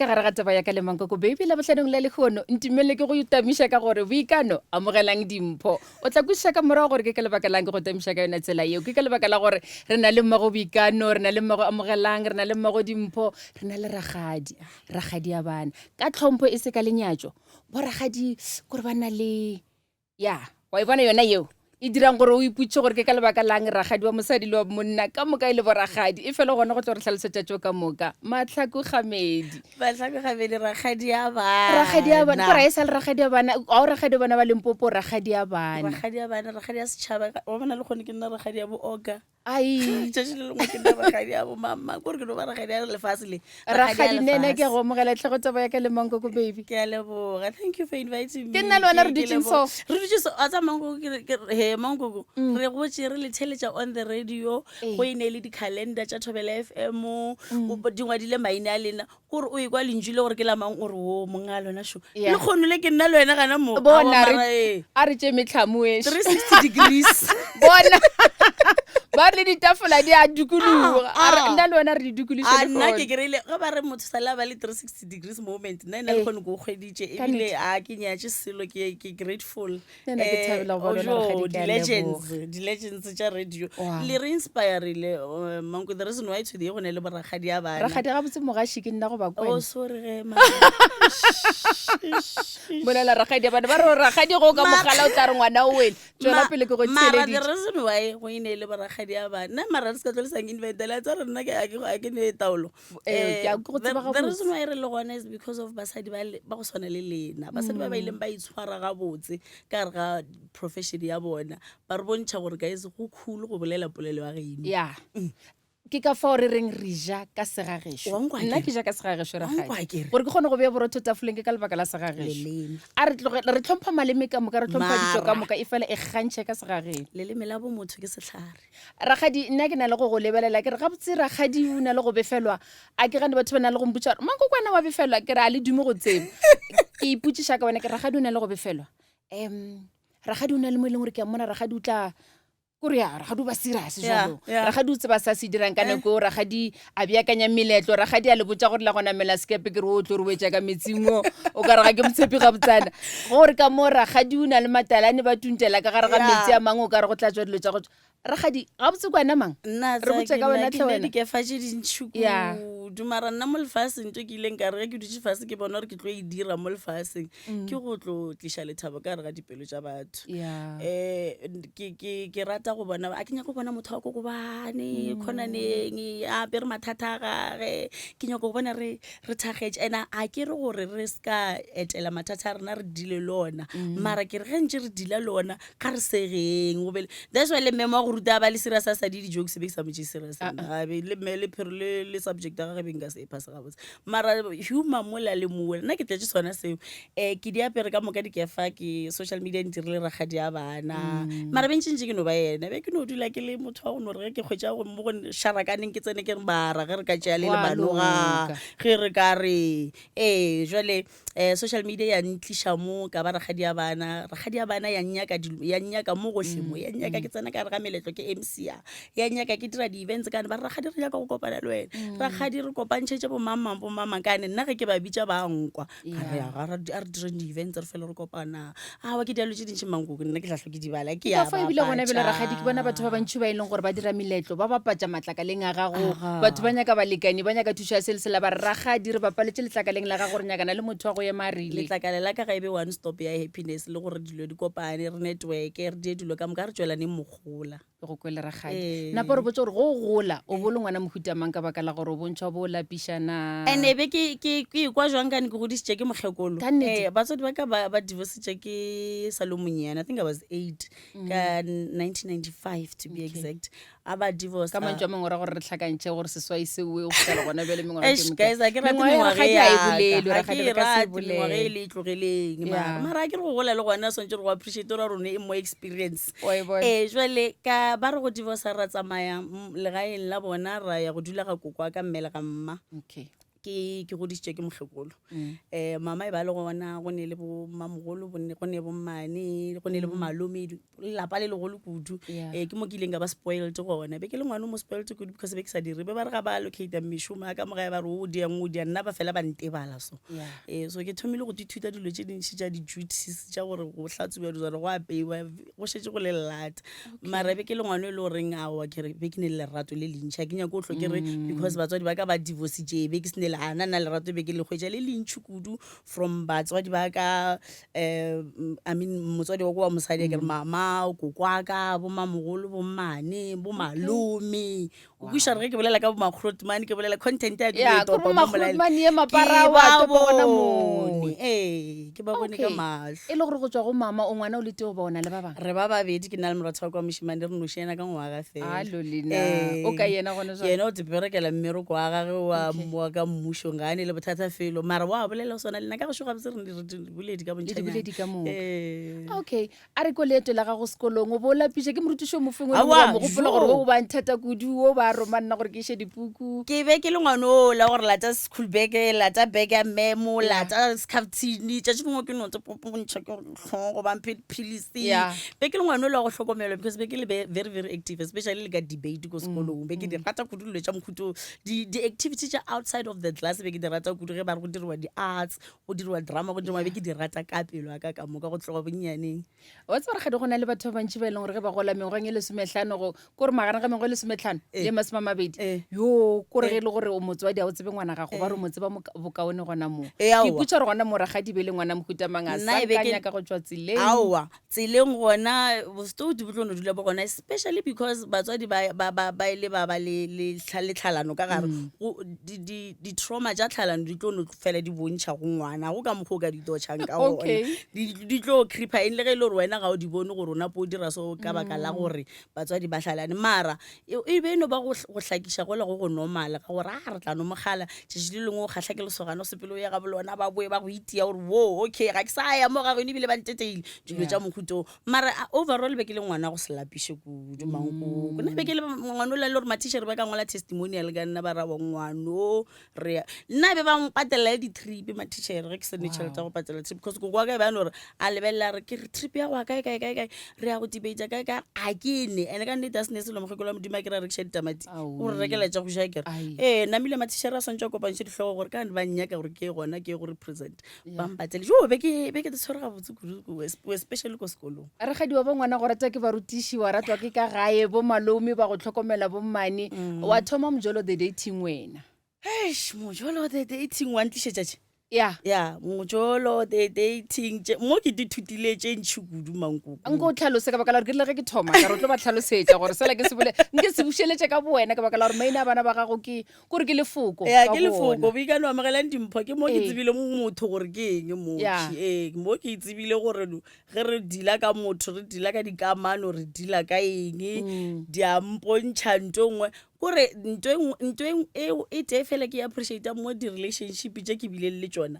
gare ga taba ya ka le mankoko baby la botlhanong la lekgono ntimelle ke go itamiša ka gore boikano amogelang dimpho o tla kwešiša ka morago gore ke ka lebaka lang ke go tamiša ka yona tsela eo ke ka lebaka la gore re na le mmago boikano re na le mmago amogelang re na le mmago dimpho re na le ragadi ya bana ka tlhompho e se ka lenyatso bo ragadi kore ba na le ya wa e bona yona eo e dirang gore o iputse gore ke ka lebaka lang ragadi wa mosadi le wa monna ka moka e le boragadi e fela gona go tlo re tlhalosetša tšeo ka moka matlhako gamedi ragadi ya bana kora e sa le ragadi ya bana ao ragadi ya bana ba lempopo ragadi ya bana ragadi ya setšhaba wa bona le kgone ke nna ragadi ya bo oka ai tšatši le lengwe ke nna ragadi ya bo mama kore ke no ba ragadi ya lefase le ragadi nene ke go mogela tlhago taba ya ka le mankoko baby ke a leboga thank you for inviting me ke nna le wena re dutšeng so re dutše so a tsa mankoko re gotse re le theletša on the radio go e ne le di-calendar tša Thobela FM dingwadile maine a lena gore o ekwa lentšu le gore ke lamang ore o monga a lona šo le kgono le ke nna le wena gana mo bona a re tše metlhamo 360 degrees bona ba re ditafola di a dukuluga nna le wena re di dukuluše nna ke kereile ge ba re motho sa la ba le 360 degrees moment nna ena le kgone ko o kgweditše ebile a ke nyatše selo ke grateful di-legends tša radio le re inspirile manko the reason why today go ne le boragadi ya bana ragadi ga botse mogaši ke nna go ba kwena sorry ge bolela ragadi ya bana ba re ragadi go ka mogala o tla re ngwana o wele tswela pele ke go mara the reason why go ine le boragadi ya bana nna mara re se ka tlolesang invitela tsa re nna ke ne taolo the reason why re le gona is because of basadi ba go swana le lena basadi ba ileng ba itshwara ga botse ka re ga profession ya bona ba re bontšha gore guys go cool go bolela polelo ya geno ya ke ka fao re reng re ja ka segagešo nna ke ja ka segagešo ragadi gore ke kgone go beya borotho tafoleng ke ka lebaka la segagešo a re tlhompha maleme ka moka re tlhompha ditso ka moka e fela e gantšhe ka segageng leleme la bo motho ke setlhare ragadi nna ke na le go go lebelela ke re ga botse ragadi o na le go befelwa a ke gane batho ba na le go mputša gore mankokwana wa befelwa ke re a le dume go tsebo ke iputšiša ka bone ke ragadi o na le go befelwa ragadi o na le mo e leng gore ke a mmona ragadi o tla kore ya ragadi o ba serious jalo ragadi o tseba sa se dirang ka nako ragadi a beakanya meletlo ragadi a le botša gore la gona mela skepe ke re o tlo re wetša ka metsingo o ka re ga ke motshepi ga botsana gore ka mo ragadi o na le matalane ba tuntela ka gare ga metsi a mangwe o ka re go tla tswa dilo tša go ragadi ga botse kwana mang re botse ka wena tlhe wena ke fatše dintšhukudu mara nna mo lefaseng tso ke ileng ka re ge ke dutše fase ke bona gore ke tlo e dira mo lefaseng ke go tlo tliša lethabo ka re ga dipelo tša batho ke rata go bona a ke nyaka go bona motho wa kokobane khonaneng a pere mathata a gage ke nyaka go bona re thagetse and a ke re gore re ska etela mathata a rena re dile lona mara ke re ge ntse re dila lona ga re segeng that's why le memo wa go ruta ba le serious a sa di di-jokes be ke sa motse serious le subject a gage be nka se e phasa ga botse mara humor mola le mola nna ke tletse sona seo ke di apere ka moka dikefa ke social media ntirile ragadi ya bana mara bentšintši ke no ba yena be ke no dula ke le motho wa go no re ge ke kgwetša go mo go šarakaneng ke tsene ke re bara ge re ka tšea le banoga ge re ka re jale social media ya ntliša mo ka ba ragadi ya bana ya nnyaka mo gohle mo ya nnyaka ke tsena ka re ga meletlo ke MC ya nnyaka ke dira di-events kane ba ragadi re nyaka go kopana le wena ragadi re kopantšhetše bo mamang kane nna ge ke ba bitša ba nkwa a re direng di-events re fele re kopana awa ke dialo tše dintšhi mankoko nna ke tlhatlho ke dibala ke ya fa ebile gona bele ragadi ke bona batho ba bantši ba e leng gore ba dira meletlo ba bapatša matlakaleng a gago batho ba nyaka balekani ba nyaka thuso ya selesela ba re ragadi re bapaletše letlakaleng la gago re nyakana le motho wa go ema rile letlakale la ka ga ebe one stop ya happiness le gore dilo di kopane re network re die dilo ka moka re tswelaneng mogola go kwele ragadi napa re botse gore go gola o bole ngwana mohutamang ka baka la gore o bontšha bo lapišana ene be ke kwa jwang kane ke godisitše ke mokgekolo batswadi ba ka ba divorcetše ke salomonyana I think I was 8 ka 1995 to be exact a ba divorce ka mantšwa mangwe ra gore re tlhakantšhe gore seswai seo o fela gona bjale guys a ke rate mengwaga e le tlogeleng mara a ke re go gola le gona swantse re go appreciate ra rone e mo experience jwale ka ba re go divorce ra tsamaya legaeng la bona ra ya go dula ga kokoa ka mmele ga mma ke godisitswe ke motlhekolo mama e ba le gona go ne le bo mamogolo go ne bo mmane go ne le bo malome lapa le legolo kudu ke mo ke ileng ka ba spoiled gona be ke le ngwana mo spoiled kudu because be ke sa dire be ba re ga ba allocate mešomo ya ka mogae ba re o dia nna ba fela ba ntebala so ke thomile go dithuta dilo tse dintšhi tša di-duties tša gore go hlatswiwa dijare go apeiwa go šetse go le lata mara be ke le ngwana e le goreng awa kere be ke ne le lerato le lentšhi a ke nyako o tlhokere because batswadi ba ka ba divorcee be ke se ne le ana na lerato be ke le hwetša le lentšhi kudu from batswadi ba ka I mean motswadi wa ko wa mosadi kere mama kokwaka bo mamogolo bo mmane bo malome o buša re ge ke bolela ka bo makrotmane ke bolela content ya ke ba bone ka mahlo e le gore go tswa go mama o ngwana o le teo ba ona le ba bangwe re ba babedi ke na le moratho wa kwa mošimane re nošena ka ngwaga fela o ka yena gone yena o teperekela mmereko wa gage wa ka mmušong ga a ne le bothata felo mara wa bolela sona lena ka go shoga botse re boledi ka bontšhanyana okay a re ko leeto la gago sekolong o bo lapiša ke morutišo mofengwe mogopola gore o ba nthata kudu o ba romanna gore ke iše dipuku ke be ke le ngwane o la gore lata school bag lata bag ya memo lata scaftini tša tšengwe ke notse popontšha ke tlhogo bamphelisi be ke le ngwane o la go hlokomelwa because be ke le very very active especially le ka debate ko sekolong be ke di rata kudu dilo tša mokhuto di-activity tša outside of the class be ke di rata kudu ge ba re go diriwa di-arts go diriwa drama go diriwa be ke di rata ka pelo ya ka moka go tloga bonnyaneng wa tseba re gadi go na le batho ba bantši ba e leng gore ge ba gola mengwang e lesometlhano kore magareng ga mengwe e lesometlhano le masobamabedi yo kore ge e le gore o motswadi a o tsebe ngwana gago ba re mo tseba bokaone gona moo ke iputša gore gona moragadi be le ngwana mohutamang a sankanya ka go tswa tseleng aowa tseleng gona bostodi bo tlono dula bo gona especially because batswadi ba ile ba ba le tlhalano ka gare di-trauma tša tlhalano di tlono fela di bontšha go ngwana go ka mokgwa o ka ditotšhang ka gona di tlo creepa eng le ge e le gore wena ga o di bone gore o napo o dira so ka baka la gore batswadi ba hlalane mara e be no ba go hlakiša gola go normala ka gore a re tla no mogala tšatši le lengwe o kgatlha ke lesogana o sepele o ya ga bolona ba boe ba go itia gore wo okay ga ke sa ya mo gagone ebile ba nteteile dilo tša mohuto mara overall be ke le ngwana go se lapiše kudu mankoko nna be ke le ngwana o la le gore matitšhere ba ka ngwala testimonial ka nna ba ra wa ngwano nna be ba mpatelela di-trip matitšhere ge ke sene tšhelete go patelela trip because ko kwa ka e bane gore a lebelela re ke trip ya goa kae re ya go tibeitša kae a ke ne ande ka nnete a sene selo mogekolo wa modimo a ke ra rekša ditamati o re rekela tša go ja kere namile matitšhere a swantse a kopantšhe ditlhogo gore ka ba nnyaka gore ke gona ke go represent bampatele jo be ke tshwere ga botse kudu especially ko sekolong re gadiwa ba ngwana go rata ke barutiši wa ratwa ke ka gae bo malome ba go tlhokomela bo mmane wa thoma mojolo the dating wena mojolo the dating wa ntlišetšatše ya mojolo the dating mo ke dithutile tše ntšhi kudu mankoko nko o tlhalose ka baka la gore ke le ge ke thoma ka re o tlo ba tlhalosetša gore sela ke se bušeletše ka bo wena ka baka la gore maina a bana ba gago kore ke lefoko ke lefoko boikano amogelang dimpho ke mo ke tsebile motho gore ke eng moki mo ke tsebile gore ge re dila ka motho re dila ka dikamano re dila ka eng di a mpontšha nto ngwe kore ntwe e tee fela ke appreciate mo di-relationship tše ke bile le tsona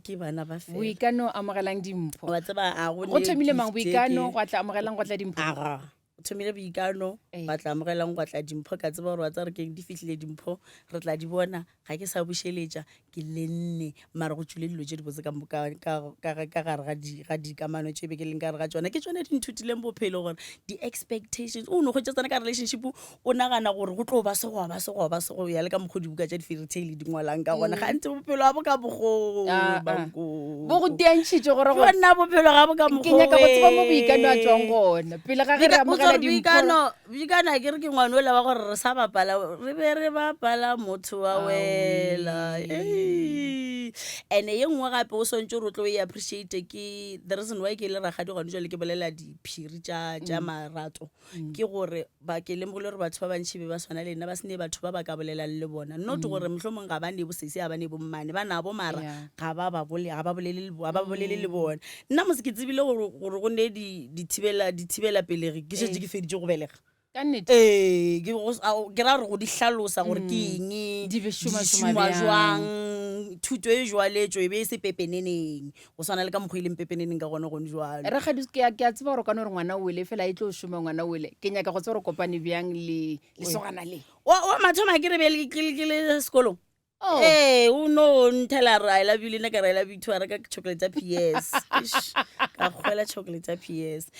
ke bana ba fela boikano amogelang dimpho wa tseba go thomile mang boikano go tla amogelang go tla dimpho o thomile boikano ba tla amogelang go tla dimpho ka tseba gore wa tsa re keng di fitlhile dimpho re tla di bona ga ke sa bušeletša ke lenne mara go tšwile dilo tše di botse ka gare ga dikamano tše be ke leng ka gare ga tsona ke tsone di nthutileng bophelo gore di-expectations o ne go tša tsana ka relationship o nagana gore go tlo ba se go ya le ka mokgwa dibuka tša di-fairytale di ngwalang ka gona gantse bophelo ga bo ka bogolo bo go tiantšhitše gore nna bophelo ga bo ka ke nyaka go tseba mo boikano a tswang gona pele ga ge re amogela boikano a ke re ke ngwane ola wa gore re sa bapala re be re bapala motho wa wela and ye nngwe gape o swantse gore o tlo e appreciate ke the reason why ke le ragadi gone jale ke bolela diphiri tša marato ke gore ba ke lemogile gore batho ba bantšhi be ba swana le nna ba sene batho ba ba ka bolelang le bona not gore mohlomong ga ba ne bosese ga ba ne bommane ba nabo mara ga ba bolele le bona nna mose ke tsebile gore go ne dithibela pelegi ke šetse ke feditše go belega ke ra gore go di hlalosa gore ke eng di šoma jwang thuto e jwaletšo e be e se pepeneneng go swana le ka mokgwa ileng pepeneneng ka gona gone jwalo re ke a tseba gore kane gore ngwana o ele fela e tlo o šoma ngwana o ele ke nyaka go tseba gore kopane bjang le lesogana le wa mathomo a ke re be ke le sekolong Oh. o no nthela re I love you le nna ka re I love you too a reka chocolate tsa PS Eish, ka kgwela chocolate tsa PS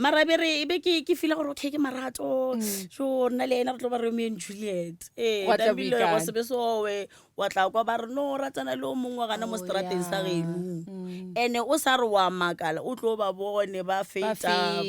mara e be ke feel gore okay ke marato so nna le ena re tlo ba Romeo and Juliet Wa tla dambile go boikana. sebe sowe wa tla kwa ba re no ratsana le o mongwe wa gana mo Oh, strateng sa yeah. geno ene o sa re wa makala o tlo ba bone ba feta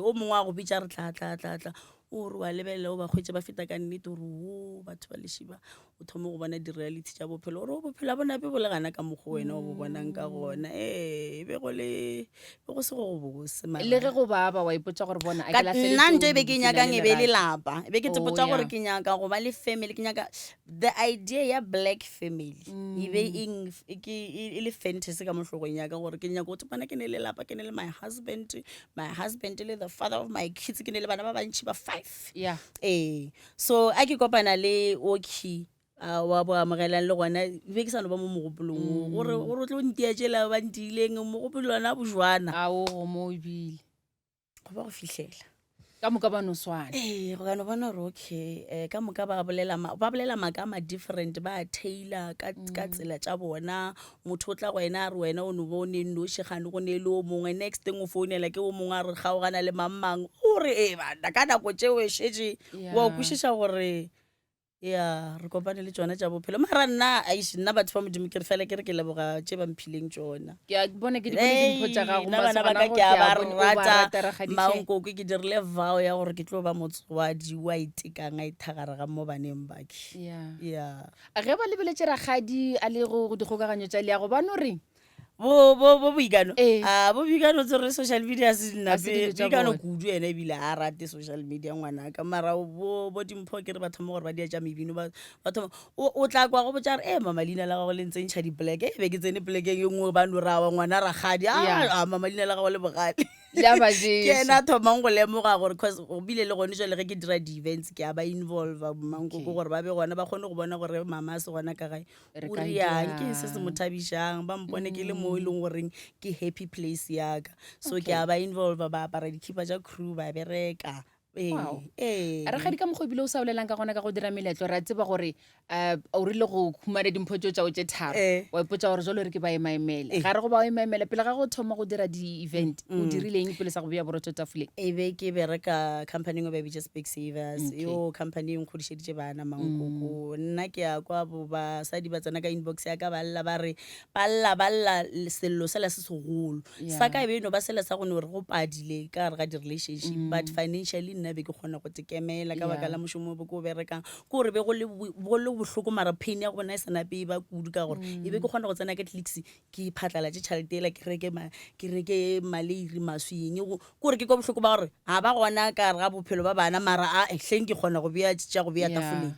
o mongwe a go bitsa re tla o re wa lebelela o ba kgwetse ba feta ka nnete ore o batho ba leshiba o thome go bona di-reality tša bophelo ore o bophelo a bona pe bo le gana ka mokgwa wena o bo bonang ka gona be go se go bose le ge go baba wa ipotsa gore bona a ke nna latlheletse nto e be ke nyakang e be lerato. lelapa e be ke tsepotsa Oh, gore yeah. ke nyaka go ba le family ke nyaka the idea ya black family e be e le fantasy ka mohlogong yaka gore ke nyaka go tsepana ke ne lelapa ke ne le my husband le the father of my kids ke ne le bana ba bantšhi ba 5 Yeah. so a ke kopana le Oki wa bo amogelang le gona be ke sa no ba mo mogopolong gore o tlo ntiatšela ba ntileng mogopolo lona bojwana ao go mo ebile go ba go fitlhela ka moka ba no swana. go ka no bona gore okay ka moka ba bolela maaka ma different ba tailor ka tsela tša bona motho o tla go ena a re wena o no bone nnošegane go ne le o mongwe next thing o founela ke o mongwe a re kgaogana le mammang o re bana ka nako tšeo e šetse wa o kwešiša gore ya re kopane le tsona tša bophelo mara nna nna batho ba modimo ke re fela ke re ke leboga tše ba mphileng tsona ke a bona ke di bone dimpho tša gago nna bana ba ka ke a ba rata mankoko ke dirile vow ya gore ke tlo ba motswadi wa itekang a ithagaraga mo baneng bake ya a ge ba lebeletse ragadi a le go dikgokaganyo tša leago ba no reng bo boikano bo boikano tse re social media se nnape boikano kudu ene ebile a rate social media ngwanaka mara bo dimpho ke re ba thoma gore ba dia tša mebino ba thoma o tla kwa go botsa re mama leina la gago le ntse ntšha di-black be ke tsene plekeng e nngwe ba no rawa ngwana ragadi mama leina la gago le bogale ke ena thomang go lemoga gore cause o bile le gone jale ge ke dira di-events ke a ba involve mankoko gore ba be gona ba kgone go bona gore mama a se gona ka gae o riang ke se se mo thabišang ba mpone ke le mo e leng goreng ke happy place yaka so ke a ba involve ba apara dikhipa tša crew ba bereka ragadi ka mokgwa ebile o sa olelang ka gona ka go dira meletlo re a tseba gore o rile go khumana dimpho tšeo tšao tše tharo wa ipotsa gore jalo re ke ba emaemele ga re go ba emaemele pele ga go thoma go dira di-event o dirileng pele sa go beya borotho tafoleng e be ke bereka company ngo ba bitša Specsavers yo company e nkgodišeditše bana mankoko nna ke ya kwa basadi ba tsena ka inbox ya ka ba lla ba re ba lla sello sela se segolo sa ka e be no ba sela sa gone gore go padile ka re ga di-relationship but financially nna be ke kgona go tekemela ka baka la mošomo bo ko berekang ke gore be go le bohloko mara pain ya go bona e sanape e ba kudu ka gore e be ke kgona go tsena ka Netflix ke phatlalatše tšhalete ela ke reke maleiri maswing ke gore ke kwa bohloko ba gore ga ba gona ka re ga bophelo ba bana mara hleng ke kgona go beya tša go beya tafoleng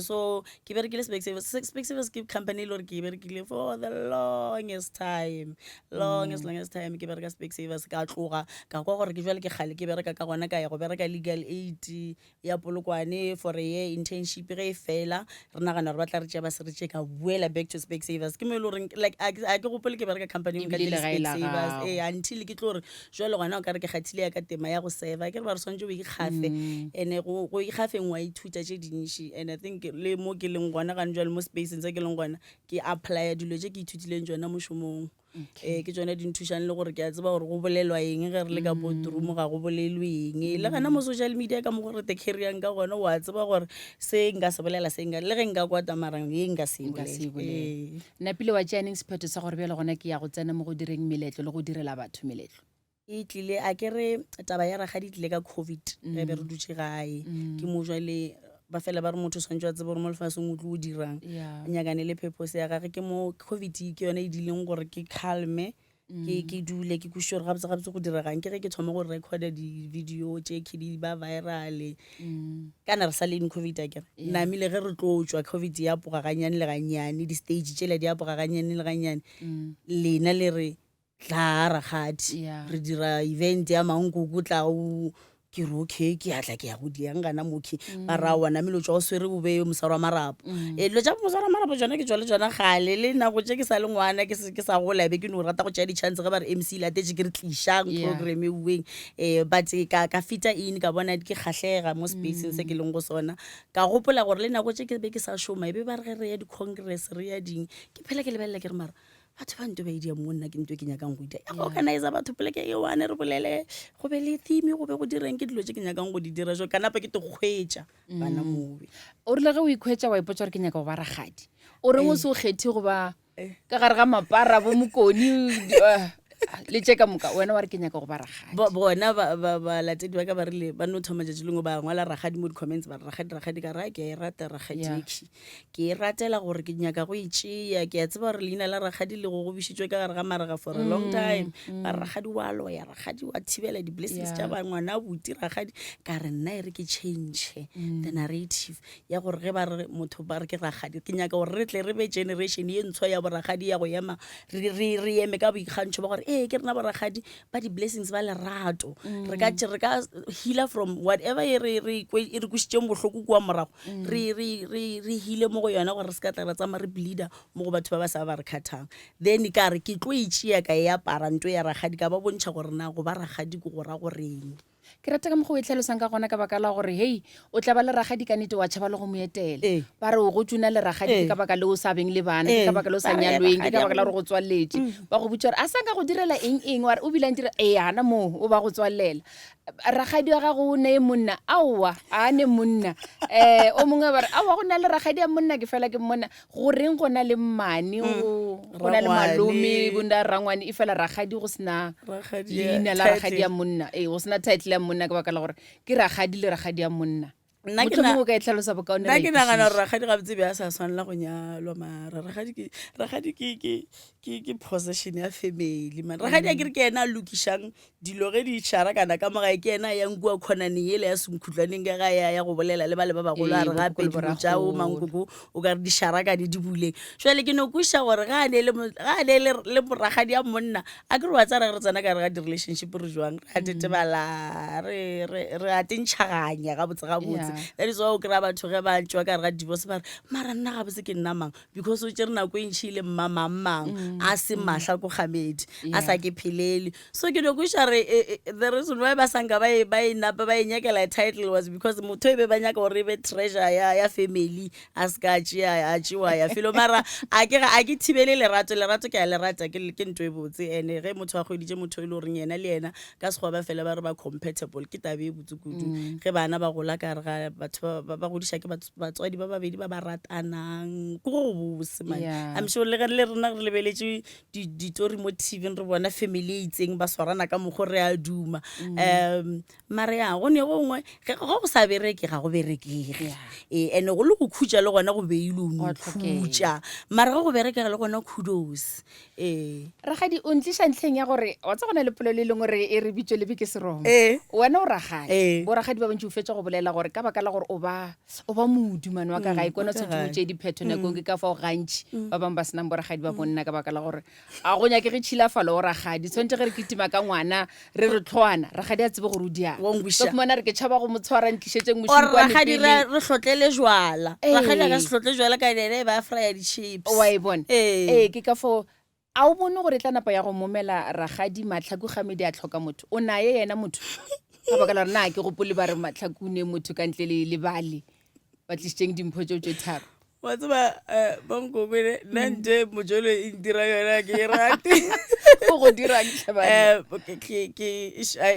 so ke berekile Specsavers ke company e le gore ke berekile for the longest time ke bereka Specsavers ka tloga ka kwa gore ke jwale ke kgale ke bereka ka gona ka ya go bereka legal aid ya polokwane for a year internship ge e fela re nagana gore ba tla re tšea ba se re tšee ka buela back to Specsavers ke mo e le goreng like a ke gopole ke bereka company ka Specsavers until ke tlo gore jwale gona o ka re ke kgathile ya ka tema ya go seva ke re ba re swantse o ikgafe and go ikgafeng wa ithuta tše dintši and I think le mo ke leng gona gane jwale mo spaceng tse ke leng gona ke applya dilo tše ke ithutileng tsona mošomong ke tsone di nthušang le gore ke a tseba gore go bolelwa eng ge re le ka botroom ga go bolelwe eng le gana mo social media ka mo gore te carryang ka gona wa tseba gore se nka se bolela le ge nka kwata marang ye nka se bolela napile wa tšaneng sephetho sa gore bjale gona ke ya go tsena mo go direng meletlo le go direla batho meletlo e tlile a ke re taba ya ragadi tlile ka COVID ge be re dutse gae ke mo jwale ba fela ba re motho swantse a tsebe gore mo lefaseng o tlo o dirang nyakane le purpose ya gage ke mo COVID ke yone e dileng gore ke calme ke dule ke kušore gabotse go diregang ke ge ke thoma go recorda di-video tše ke di ba virale kana re sa leng COVID a kere namile ge re tlo tswa COVID ya apoga ganyane le ganyane di-stage tšela di apoga ganyane le ganyane lena le re tla ragadi re dira event ya mankoko tla ke re okay ke atla ke ya go diang gana moki ba ra wana melo tswa o swere o be mosaro wa marapo lo tsa mosaro wa marapo jona ke jole jona gale le nako tse ke sa le ngwana ke sa go labe ke no rata go tšea di-chance ge ba re MC la tetse ke re tlishang program e uweng but ka fita in ka bona ke kgahlega mo spacing se ke leng go sona ka gopola gore le nako tse ke be ke sa shoma ebe ba re re ya di-congress re ya ding ke phela ke lebelela ke re mara batho ba nto ba idia monna ke nto ke nyakang go ita ya organize batho poleke e one re bolele go be le theme go be go direng ke dilo tse ke nyakang go di dira jo kana pa ke te kgwetsa bana mobe o rile ge o ikhwetsa wa ipotsa gore ke nyaka go ba ragadi o reng o se o kgethe go ba ka gare ga mapara bo mokoni le tšeka moka wena wa re ke nyaka go ba ragadi bona balatedi ba ka ba rile ba no thoma jatsi lengwe ba ngwala ragadi mo di-comments ba re ragadi ka ra ke a e rata ragadiki ke e ratela gore ke nyaka go itšea ke a tseba gore leina la ragadi le go bišitswe ka gare ga maraga for a long time ba ragadi wa loya ragadi wa thibela di-blessings tša ba ngwana buti ragadi ka re nna e re ke change the narrative ya gore ge ba re motho ba re ke ragadi ke nyaka gore re tle re be generation ye ntshwa ya boragadi ya go ema re eme ka boikgantšho ba gore ke rena boragadi ba di-blessings ba lerato re ka heala from whatever e re kwisitseng bohloko kua morago re heale mo go yona gore re se ka tla ra tsamaya re bleeda mo go batho ba ba sa ba re kgathang then ka re ke tlo itšea ka e apara nto ya ragadi ka ba bontšha gore na go ba ragadi ko go ra goreng ke rata ka mokgwa o e tlhalosang ka gona ka baka la gore hei o tla ba le ragadi ka nnete wa tšhaba le go moetela ba re o go tuna le ragadi ke ka baka le o sa beng le bana ke ka baka le o sa nyalweng ke ka baka la gore go tswaletse ba go botsa gore a sa ka go direla eng wa re o bilang dira ana mo o ba go tswalela ragadi wa gago o ne monna aowa a ne monna o mongwe ba re aowa go na le ragadi ya monna ke fela ke monna go reng go na le mmane go na le malome bunda rangwane e fela ragadi go sena leina la ragadi ya monna go sena title ya monna ka baka la gore ke ragadi le ragadi ya monna motho mongwe ka e tlhalosa bokaone nna ke nagana gore ragadi ga botsebe a sa tshwanela go nyalwa mara ragadi ke possession ya family man ragadi a kere ke ena a lokišang dilo ge di šara kana ka mogae ke ena yang kua khonaneng ele ya senkhutlwaneng ka ga ya go bolela le ba le ba bagolo a re gape dilo tšao mankoko o ka re di šara kane di buleng jale ke no kuša gore ga ne le ragadi ya monna a kere wa tsara re tsena ka re ga di-relationship re jwang re a tetebala re a tentšhaganya gabotse that is why o kry-a batho ge ba tšwa ka re ga divorce ba re mara nna gabotse ke nna mang because o tšere nako e ntšhi le mmamang a se mahla ko gamedi a sa ke phelele so ke no kuša re the reason why ba sanka ba e napa ba e nyakela title was because motho e be ba nyaka gore e be treasure ya family a se ka a tšewa ya felo mara a ke thibele lerato ke a lerata ke nto e botse ene ge motho a kgweditše motho e le goreng yena le yena ka sekgwa ba fela ba re ba compatible ke tabe e botse kudu ge bana ba gola ka re ga batho ba godiša ke batswadi ba babedi ba ba ratanang ko go bose man I'm sure le rena re lebeletse ditori mo TV re bona family e itseng ba swarana ka mogo re a duma mare ya go ne gongwe ga go sa bereke ga go berekege ene go le go khutša le gona go beile o no khutša mare ga go berekega le gona kudos ragadi o ntliša ntlheng ya gore wa tsa gona le polelo e leng gore e re bitswe lebe ke seromo wena o ragadi bo ragadi ba bantši o fetša go bolela gore ka baka la gore o ba modumane wa ka ga ikona tshwantse o tšee diphetho nakong ke ka fao gantši ba bangwe ba senang boragadi ba bonna ka baka la gore a go nyake ge tšhilafalo o ragadi tshwantse ge re ketima ka ngwana re re tlhoana ragadi a tsebe gore o diangmona re ke tšhaba go mo tshwara ntlišetseng ragadi re hlotlele jwala ragadi a ka se hlotle jwala ka ene ba frya di-chips wa e bona ke ka fao a o bone gore tla napa ya go momela ragadi matlhako gamedi a tlhoka motho o naye yena motho ka baka la re na ke gopole ba re matlhakune motho ka ntle le lebale ba tlisitseng dimpho tseo tse tharo wa tseba bankokone nna nte mojolo e ntira yona ke e rate o go dirang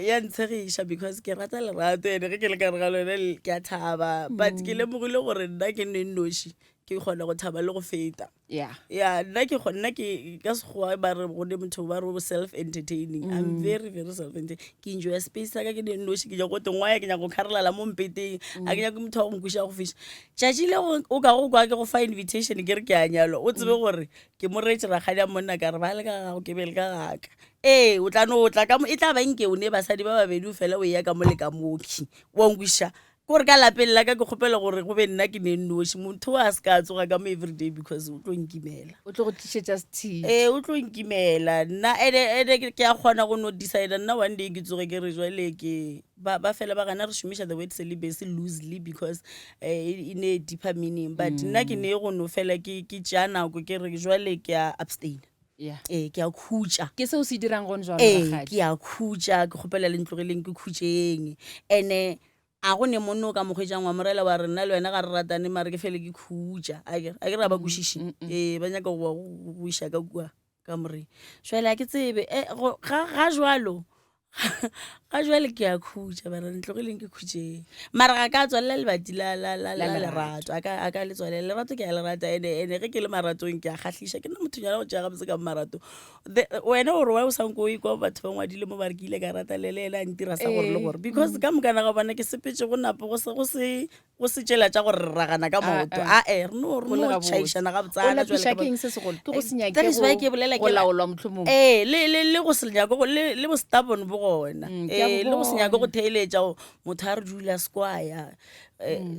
ya ntshegiša because ke rata lerato ene ge ke le ka re ga lone ke a thaba but ke lemogile gore nna ke nne nnoši ke kgona go thaba le go feta nna ke ka sekgowa ba re gone motho ba re self entertaining I'm very very self entertaining ke enjoy space ka ke ne noši ke ja go tengwa ya ke nya go kharela mo mpeteng a ke nya go motho go nkuša go fiša tšatši le o ka go kwa ke go fa invitation ke re ke a nyalwa o tsebe gore ke mo retse ragadi a monna ka re ba le ka gago ke be le ka gaka o tla no tla ka e tla ba nke o ne basadi ba babedi o fela o ya ka mo le ka moki wa nkuša kore ka lapeng la ka ke kgopela gore go be nna ke ne nnoši motho a se ka tsoga ka mo everyday because o tlo nkimela o tlo go tlišetša sethitši o tlo nkimela nna ene ke a kgona go no decide nna one day ke tsoge ke re jwale ke ba fela ba gana re šomiša the word celibacy loosely because e ne deeper meaning but nna ke ne go no fela ke tšea nako ke re jwale ke a abstain ke a khutša ke seo se dirang gone jalo ke a khutša ke kgopela le ntlogeleng ke khutšeng ene a go ne monno ka mokgwetšang wa morela wa re nna le wena ga re ratane mare ke fele ke khutša a ke ra ba kwešiši ba nyaka go iša ka kua ka moreng jwale a ke tsebe ga jwalo ga jwale ke a khutša bara ntlogeleng ke khutšeng mara ga ka tswalela lebati la lerato a ka le tswalela lerato ke a le rata ene ge ke le maratong ke a kgatlhiša ke nna mothonyana go tšea gabotse ka marato wena gore wa o sanko o ikwa batho ba ngwadile mo bare ke ile ka rata lele ela ntira sa gore le gore because ka mokana ga bona ke sepetse go napo go se tšela tša gore re ragana ka maoto re no tšhaišana ga botsanaakeng se segolo ke go senyakego laolwa motlhomong le go se nyako le bo stubborn bo gona le go se nyako go theeletša motho a re dula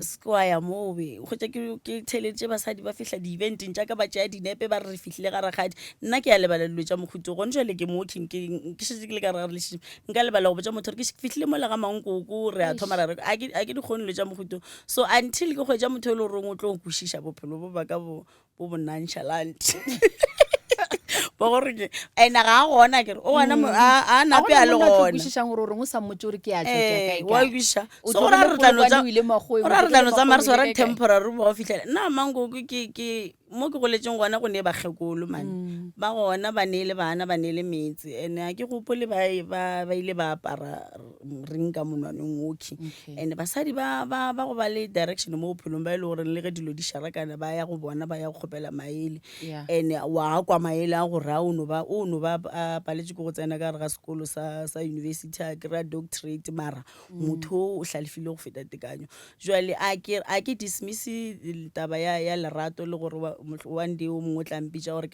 squire mobe go tša ke theeleditše basadi ba fihla di-eventeng tša ka ba tšea dinepe ba re fihlile ga rakgadi nna ke a lebala dilo tša mokhuto go ntšwele ke moking ke šetse ke le ka ragare lešimo nka lebala go botša motho gore ke fihlile mo lega mankoko re a thoma rare a ke dikgone dilo tša mokhuto so until ke kgwetša motho e le goreng o tlo kwešiša bophelo bo ba ka bo nonchalant bogoreke ene ga a gona kere o gona a nape a le gonakwešišang gore o reng o sa mmotse gore ke a wa kweša so gore a re tlano tsa mare swara temporary bo go fitlhela nna mankoko ke mo ke goletseng gona go ne bakgekolo mane ba gona ba neele bana ba neele metsi ene a ke gopole ba ile ba apara ring ka monwaneng oki ene basadi ba go ba le direction mo bophelong ba e le gore le ge dilo di sharakana ba ya go bona ba ya go kgopela maele ene wa kwa maele a gore a o no ba paletse go tsena ka re ga sekolo sa university a kry-a doctorate mara motho o hlalefile go feta tekanyo jwale a ke dismiss taba ya lerato le gore one day o mongwe o tla mpitša gore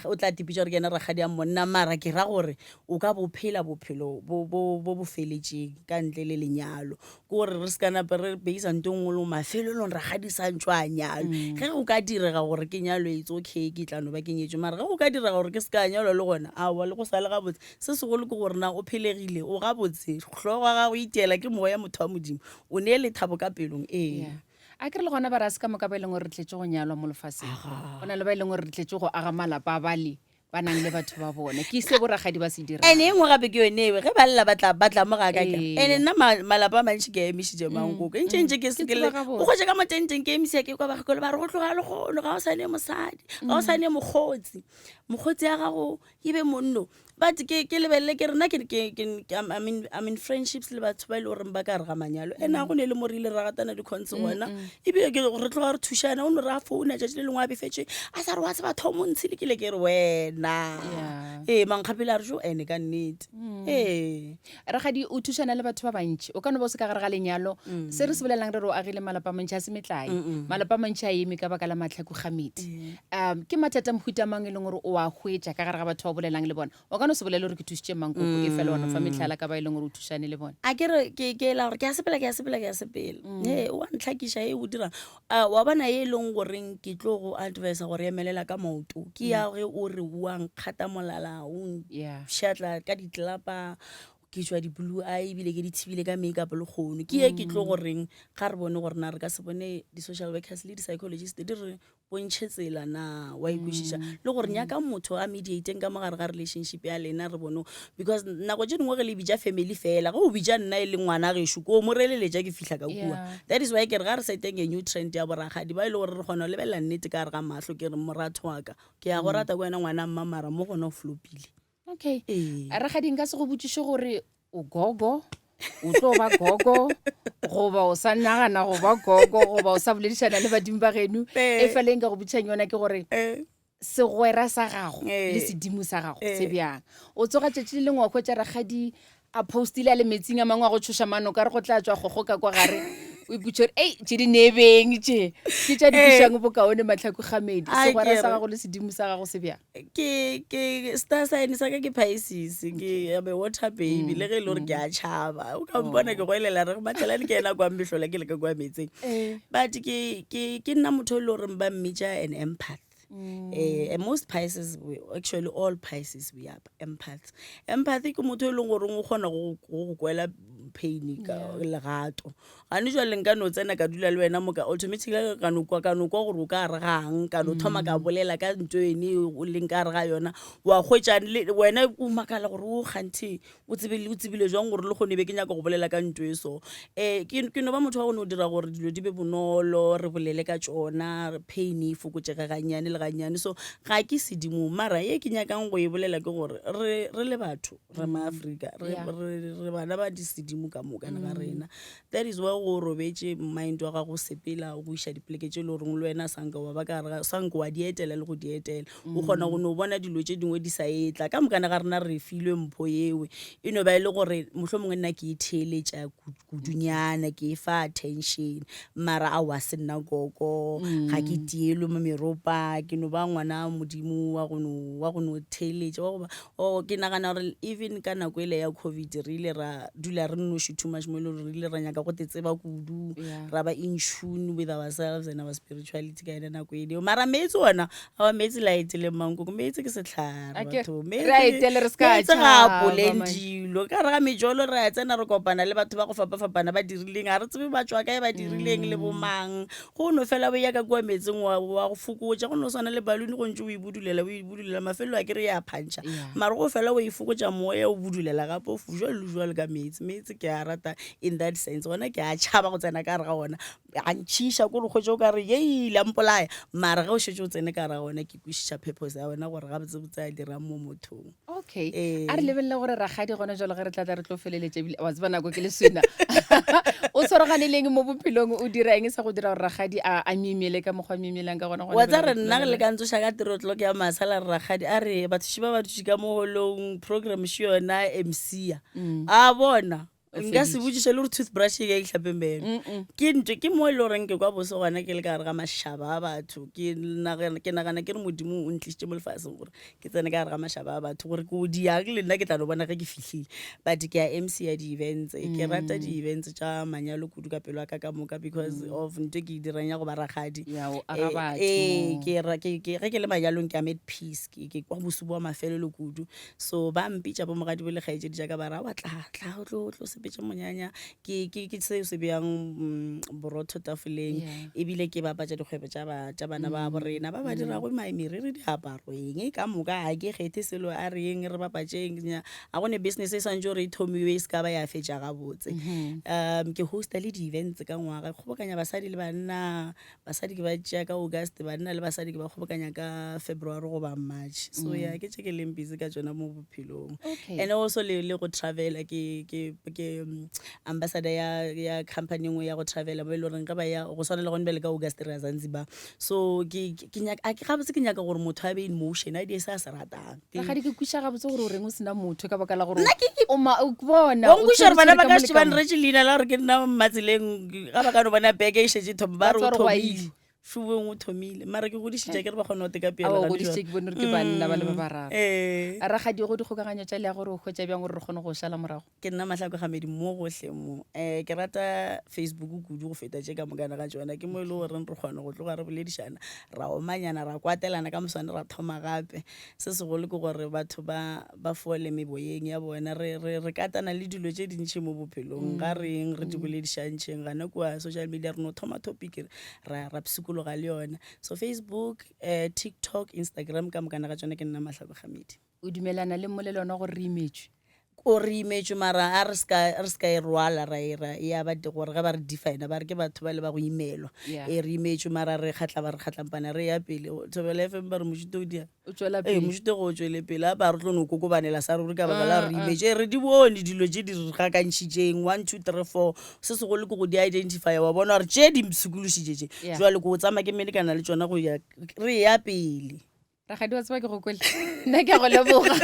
o tla tipitša gore ke ena ragadi ya monna mara ke ra gore o ka bophela bophelo bo feletšeng ka ntle le lenyalo ke gore re se kanape re beisa nto ngwe le mafelelong ragadi sa ntšho a nyalo ge go ka direga gore ke nyalo it's okay ke tlano ba ke nyetšwe mara ge go ka direga gore ke se ka nyalwa le gona aowa le go sa le gabotse se segolo ke gore na o phelegile o gabotse tlhogo ga go iteela ke moya motho wa modimo o ne le thabo ka pelong a ke re le gona ba re se ka moka ba e leng gore re tletse go nyalwa mo lefaseng go na le ba e leng gore re tletse go aga malapa a bale ba nang le batho ba bone ke se boragadi ba se dira ene engwe gape ke yonewe ge ba lela batla mo ga ka ene nna malapa a mantši ke emišitše mankoko ntšentše ke sekele o kgwetše ka motenteng ke emisa ke kwa bagekolo ba re go tloga legono ga o sa ne mosadi ga o sa ne mokgotsi ya gago e be monno but ke lebelele ke rena I'm in friendships le batho ba ile gore ba ka re ga manyalo ene go ne le mo re ile ra gatana di-conse gona ebile re tloga re thušana o ne re a founa tšatši le lengwe a befetše a sa re wa tseba batho montshi le kile ke re wena mankgapele a re jo ene ka nnete ragadi o thušana le batho ba bantši o ka no bo se ka gare ga lenyalo se re se bolelang re re o agile malapa mantši a se metlae malapa mantši a eme ka baka la matlhako gamedi ke mathata mohuta mang e leng gore o a hwetša ka gare ga batho ba bolelang le bona o ka no se bolele gore ke thušitše mankoko e fela ona fa metlhala ka ba e leng gore o thušane le bona a kere ke la gore ke a sepela wa ntlhakiša e o dirang wa bona e leng goreng ke tlo go advise gore emelela ka maoto ke ya ge o re wa nkgata molala o šatla ka ditlelapa ke tswa di-blue eye ebile ke di thibile ka makeup le kgono ke ye ke tlo goreng ga re bone gore na re ka se bone di-social workers le di-psychologist di re bontšhe tsela na wa ikwešiša le gore nyaka motho a mediateng ka mogare ga relationship ya lena re bone because nako tše dingwe ge le bija family fela ge o bija nna e le ngwana gešo ko mo releletša ke fihla ka kua that is why ke re ga re seteng a new trend ya boragadi ba e le gore re kgona go lebelela nnete ka re ga mahlo ke re moratho wa ka ke ya go rata ko wena ngwana mmamara mo gona o flopile okay ragadi nka se go botšiše gore o gogo o tlo ba gogo goba o sa nagana go ba gogo goba o sa boledišana le badimo ba geno e feleng ka go botšang yona ke gore segwera sa gago le sedimo sa gago se bjang o tsoga tšatši le lengwe wa kgwetša ragadi a postile a le metsing a mangwe a go tšhoša mano ka re go tla tswa gogo ka kwa gare o iputse gore tse di nebeng tse ke tša di pušang bokaone matlhako gamedi Ai, segwara ke sa re. gago le sedimo sa gago se bjang ke star sign sa ka ke Pisces ke am a water baby le ge e le gore ke a tšhaba o ka mpona ke goelela re matlhelane ke ena kwa mbehlola ke le ka kwa metseng but ke nna motho o le gore ba mmitša an empath. And most Pisces, actually all Pisces, we are empaths. Empathy ke motho e leng gore o kgona go kwela pain ka lerato ga ne jwa leng ka no tsena ka dula le wena mo ka automatically ka no kwa gore o ka re gang ka no thoma ka bolela ka ntwe ene o leng ka re ga yona wa khwetsa wena o makala gore o gantsi o tsebile jwang gore le go ne be ke nyaka go bolela ka ntwe so ke no ba motho wa go no dira gore dilo di be bonolo re bolele ka tsona pain e fokotsega ganyane le ganyane so ga ke sedimo mara ye ke nyakang go e bolela ke gore re le batho re maAfrika re bana ba di sedimo ka moka na ga rena that is why go robetse mind wa gago sepela go isha dipoleke tse le gore le wena sanka wa ba ka re sanka wa dietela le go dietela o kgona go no bona dilo tse dingwe di sa etla ka moka na ga rena re filwe mpho yewe e no ba ile gore mohlomongwe nna ke itheletša kudunyana ke fa attention mara a wa se nna koko ga ke tielwe mo meropa ke no ba ngwana modimo wa go no theletša wa go ba ke nagana gore even ka nako ile ya COVID re ile ra dula re noši too much mo re ile ra nyaka go te tseba kudu ra ba in tune with ourselves and our spirituality ka ena nako eo mara metsi ona a metsi la etele mankoko metsi ke setlhare batho metsi ga polendilo ka re ga mejolo re a tsena re kopana le batho ba go fapafapana ba dirileng a re tsebe ba tswa kae ba dirileng le bomang go no fela bo ya ka kwa metsing wa go fokotša go no swana le baluni go ntse o ibudulela mafelo a ke re ya phantšha mara go fela o ifokotša moya o budulela gape o jwalo ka metsi ke a rata in that sense gona ke a tšhaba go tsena ka re ga ona a ntšhiša ko re kgwetše o ka re ye lampolaya mara ge o šetse o tsene ka re ga ona ke kwešiša purpose ya ona gore ga botsebotse a dirang mo mothong okay a re lebelele gore ragadi gona jalo ge re tlatla re tlo feleletša ebile wa tseba nako ke le sena o tshwaraganeleng mo bophelong o dira eng sa go dira gore ragadi a memele ka mokgwa memelang ka gona wa tsa re nna le ka ntsoša ka tirotlo ke ya masala re ragadi a re bathuši ba bathuši ka mo holong program še yona MC a bona nka se botšiša le gore toothbrush e ka itlhapeng bene ke ntwe ke mo e le goreng ke kwa bose gona ke le ka gare ga mašhaba a batho ke nagana ke re modimo o ntlišitše mo lefaseng gore ke tsene ka gare ga mašhaba a batho gore ke o diang le nna ke tla no bona ge ke fitlhile but ke ya MC ya di-events ke rata di-events tša manyalo kudu ka pelo ka moka because of ntwe ke e dirang ya go ba ragadi ge ke le manyalong ke a made peace ke kwa bosubo wa mafelelo kudu so ba mpitša bo mogadi bo le kgaetšedi jaaka ba ra wa tla o tlo sepetša monyanya ke seo se bjang borotho tafoleng ebile ke bapatša dikgwebo tša bana ba borena ba ba dirago meriri diaparo eng ka moka ga ke kgethe selo a re eng re bapatšeng a gone business e swantse gore e thomiwe e se ka ba ya fetša gabotse ke hosta le di-events ka ngwaga kgobokanya basadi le banna basadi ke ba tšea ka August banna le basadi ke ba kgobokanya ka February go ba March so ya ke tše ke leng busy ka tsona mo bophelong and also le go travela ke ambassador ya company ngwe ya go travela mo e le goreng ka ba ya go swana le gone bele ka August re ya Zanzibar so ke gabotse ke nyaka gore motho a be in motion a di se a se ratang ga di ke kwiša gabotse gore o reng o sena motho ka baka la gore bona o nkwiša gore bana ba ka šeba nretse leina la gore ke nna mmatseleng ga ba ka no bona beke e šetse thoma ba re o thomile šubeng o thomile mara ke godišitša ke re ba kgona o teka peagodisitše ke bone gore ke banna ba le ba bararo ragadi go dikgokaganyo tša le ya gore o hwetša bjang gore re kgone go šala morago ke nna Mahlako Gamedi mo gohle mo ke rata Facebook kudu go feta tše ka mokana ga tsona ke mo e le goreng re kgona go tloga re boledišana ra omanyana ra kwatelana ka moswane ra thoma gape se segolo ke gore batho ba fole meboyeng ya bona re katana le dilo tše dintšhi mo bophelong ga reng re di boledišantšheng gana kua social media re no thoma topic ra psikologa le yona so Facebook TikTok Instagram ka mokana ga tsona ke nna Mahlako Gamedi o dumelana le mmolelwana gore re imetswe o re imetswe mara a re ska e rwala ra ya ba gore ga ba re define ba re ke batho ba le ba go imelwa e re imetswe mara re kgatlampana re ya pele Thobela FM ba re mošito o dia mošito go tšwele pele ba re tlo no kokobanela sa ruri ka baka la re imetswe re di bone dilo tše di re gakantšhitšeng 1 2 3 4 se segolo ke go di identify wa bona gore tše di msukulušitše jwale ko o tsama ke melekana le tsona go ya re ya pele ragadi wa tseba ke go kwele nna ke a go leboga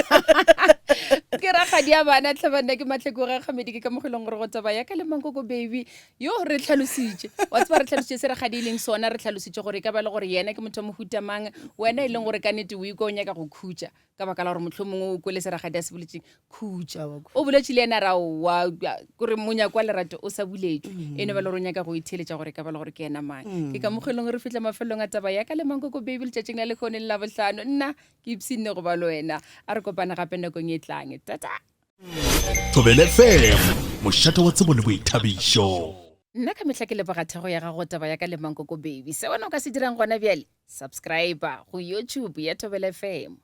ke rakgadi ya bana tlhabanna ke matlheko ga kgamedi ke ka mogelong gore go taba ya ka le Mankoko baby yo re tlhalositse wa tseba re tlhalositse se rakgadi leng sona re tlhalositse gore ka ba le gore yena ke motho mo huta mang wena e leng gore ka nete o iko nya ka go khutsa ka baka la gore motlhomongwe o kwele se rakgadi a se boletseng khutsa o boletse le ena ra wa gore monya kwa lerato o sa buletswe ene ba le gore nya ka go itheletša gore ka ba le gore ke ena mang ke ka mogelong re fitla mafelong a taba ya ka le Mankoko baby le tšatšing la lekgoneng la bohlano nna ke ipsinne go ba le wena a re kopana gape nakong e tlang tata Thobela FM mošate wa tsebo le boithabišo nna ka mehla ke lebagathego ya gago taba ya ka le Mankoko baby se wena o ka se dirang gona bjale subscriber go YouTube ya Thobela FM